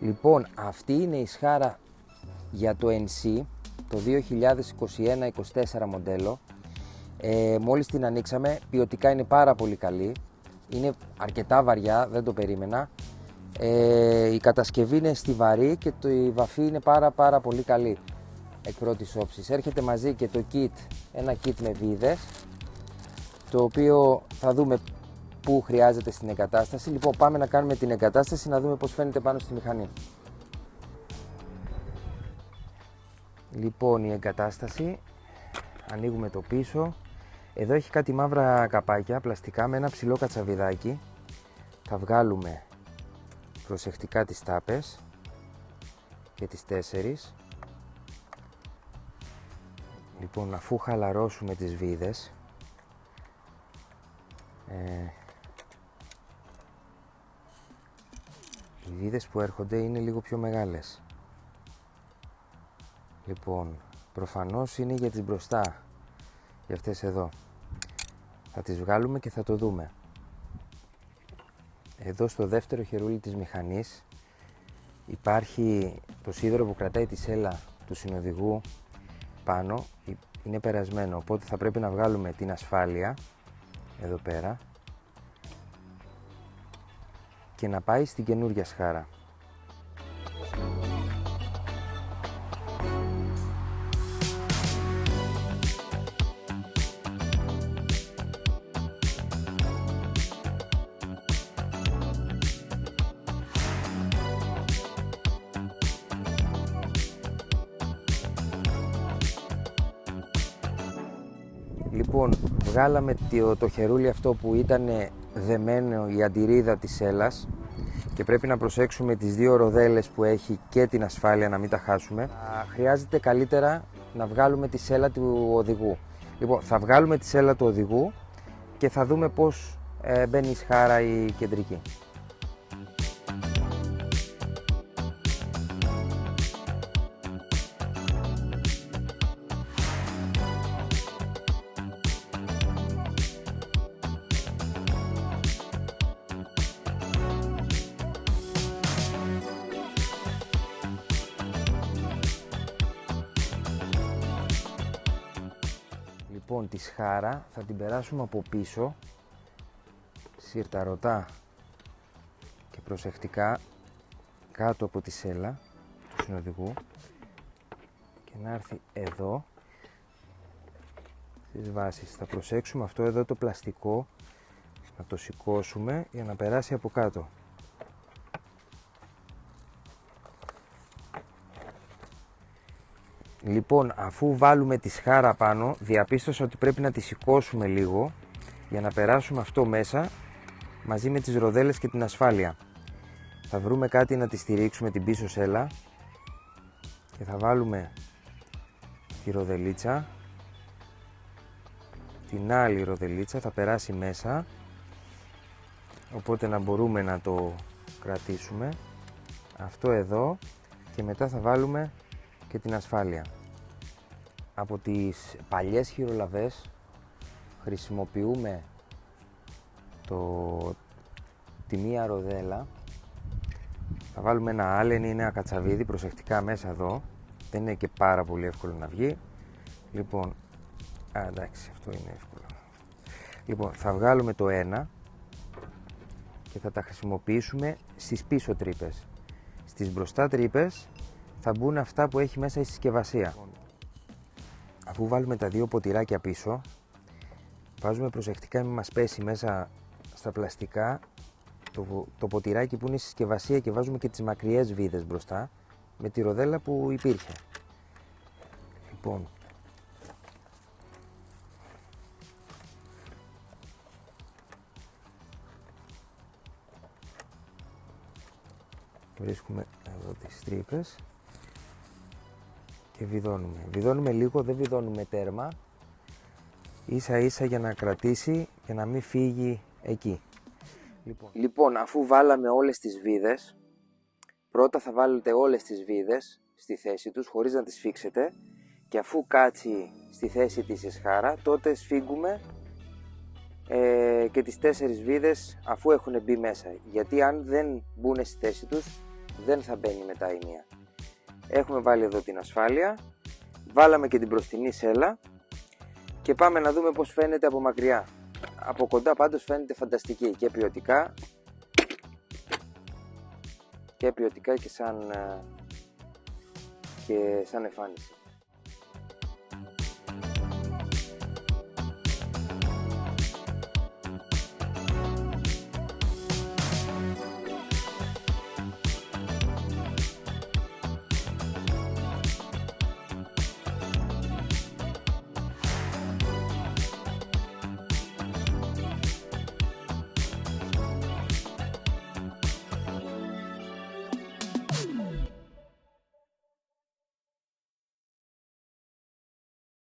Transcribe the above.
Λοιπόν, αυτή είναι η σχάρα για το NC, το 2021-24 μοντέλο. Μόλις την ανοίξαμε, ποιοτικά είναι πάρα πολύ καλή. Είναι αρκετά βαριά, δεν το περίμενα. Η κατασκευή είναι στιβαρή και η βαφή είναι πάρα πολύ καλή εκ πρώτης όψης. Έρχεται μαζί και το kit, ένα kit με βίδες, το οποίο θα δούμε πού χρειάζεται στην εγκατάσταση. Λοιπόν, πάμε να κάνουμε την εγκατάσταση, να δούμε πώς φαίνεται πάνω στη μηχανή. Λοιπόν, η εγκατάσταση, ανοίγουμε το πίσω. Εδώ έχει κάτι μαύρα καπάκια, πλαστικά, με ένα ψηλό κατσαβιδάκι. Θα βγάλουμε προσεκτικά τις τάπες και τις 4. Λοιπόν, αφού χαλαρώσουμε τις βίδες, οι βίδες που έρχονται είναι λίγο πιο μεγάλες. Λοιπόν, προφανώς είναι για τις μπροστά, για αυτές εδώ. Θα τις βγάλουμε και θα το δούμε. Εδώ στο δεύτερο χερούλι της μηχανής υπάρχει το σίδερο που κρατάει τη σέλα του συνοδηγού πάνω, είναι περασμένο, οπότε θα πρέπει να βγάλουμε την ασφάλεια εδώ πέρα και να πάει στην καινούρια σχάρα. Λοιπόν, βγάλαμε το χερούλι αυτό που ήταν δεμένο, η αντιρρίδα της σέλας, και πρέπει να προσέξουμε τις δύο ροδέλες που έχει και την ασφάλεια να μην τα χάσουμε. Χρειάζεται καλύτερα να βγάλουμε τη σέλα του οδηγού. Λοιπόν, θα βγάλουμε τη σέλα του οδηγού και θα δούμε πώς μπαίνει η σχάρα η κεντρική. Λοιπόν, τη σχάρα θα την περάσουμε από πίσω, συρταρωτά και προσεκτικά κάτω από τη σέλα του συνοδηγού και να έρθει εδώ στις βάσεις. Θα προσέξουμε αυτό εδώ το πλαστικό, να το σηκώσουμε για να περάσει από κάτω. Λοιπόν, αφού βάλουμε τη σχάρα πάνω, διαπίστωσα ότι πρέπει να τη σηκώσουμε λίγο για να περάσουμε αυτό μέσα μαζί με τις ροδέλες και την ασφάλεια. Θα βρούμε κάτι να τη στηρίξουμε την πίσω σέλα και θα βάλουμε τη ροδελίτσα, την άλλη ροδελίτσα θα περάσει μέσα, οπότε να μπορούμε να το κρατήσουμε αυτό εδώ και μετά θα βάλουμε και την ασφάλεια. Από τις παλιές χειρολαβές χρησιμοποιούμε τη μία ροδέλα. Θα βάλουμε ένα άλεν ή ένα κατσαβίδι προσεκτικά μέσα εδώ. Δεν είναι και πάρα πολύ εύκολο να βγει. Λοιπόν, εντάξει, αυτό είναι εύκολο. Λοιπόν, θα βγάλουμε το ένα και θα τα χρησιμοποιήσουμε στις πίσω τρύπες. Στις μπροστά τρύπες θα μπουν αυτά που έχει μέσα η συσκευασία. Αφού βάλουμε τα δύο ποτηράκια πίσω, βάζουμε προσεκτικά μην μας πέσει μέσα στα πλαστικά το ποτηράκι που είναι η συσκευασία και βάζουμε και τις μακριές βίδες μπροστά με τη ροδέλα που υπήρχε. Λοιπόν, βρίσκουμε εδώ τις τρύπες και βιδώνουμε. Βιδώνουμε λίγο, δεν βιδώνουμε τέρμα, ίσα ίσα για να κρατήσει και να μην φύγει εκεί. Λοιπόν, αφού βάλαμε όλες τις βίδες, πρώτα θα βάλετε όλες τις βίδες στη θέση τους χωρίς να τις σφίξετε και αφού κάτσει στη θέση της η σχάρα, τότε σφίγγουμε και τις 4 βίδες αφού έχουν μπει μέσα. Γιατί αν δεν μπουν στη θέση τους, δεν θα μπαίνει μετά η μία. Έχουμε βάλει εδώ την ασφάλεια, βάλαμε και την μπροστινή σέλα και πάμε να δούμε πως φαίνεται από μακριά. Από κοντά πάντως φαίνεται φανταστική και ποιοτικά και σαν εμφάνιση.